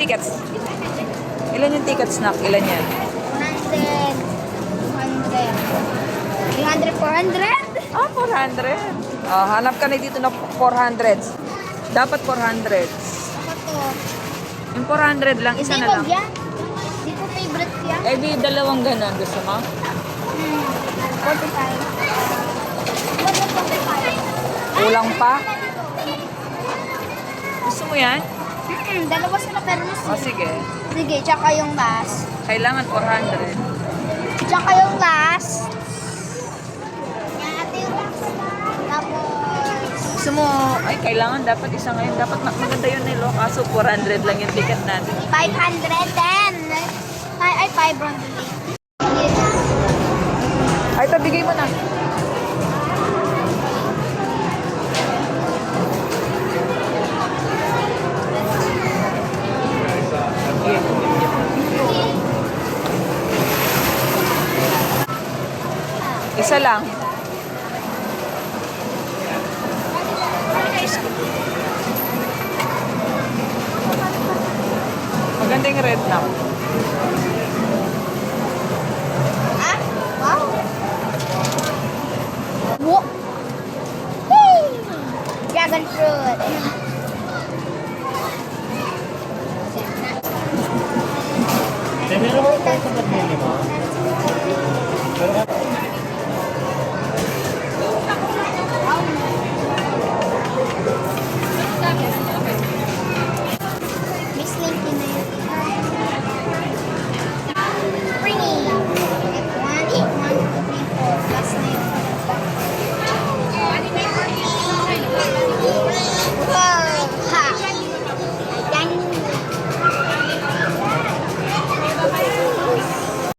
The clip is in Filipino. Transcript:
tickets? Ilan yung tickets, nak? Ilan yan? 100, 200, 300, 400. Ah, 400. Hanap ka na dito na 400s. Dapat 400s. Ako to. Yung 400 lang, isa Hindi na ko lang. yan. Hindi ko favorite yan. Eh di dalawang ganon. Gusto mo? 45. Kulang pa? Gusto mo yan? Dalawa sila pero O sige. Sige, tsaka yung last. Kailangan 400. Tsaka yung last. Yan, ate yung last. Tapos, Gusto mo, ay kailangan dapat isa ngayon. Dapat maganda yun nilo. Kaso 400 lang yung ticket natin. 510. Ay, 500. Ay, ito, bigay mo na. Isa lang. Maganda yung red na. Ah? Wow. Wow. Hey! Dragon fruit. Meron ko po sa pagmili mo. Pero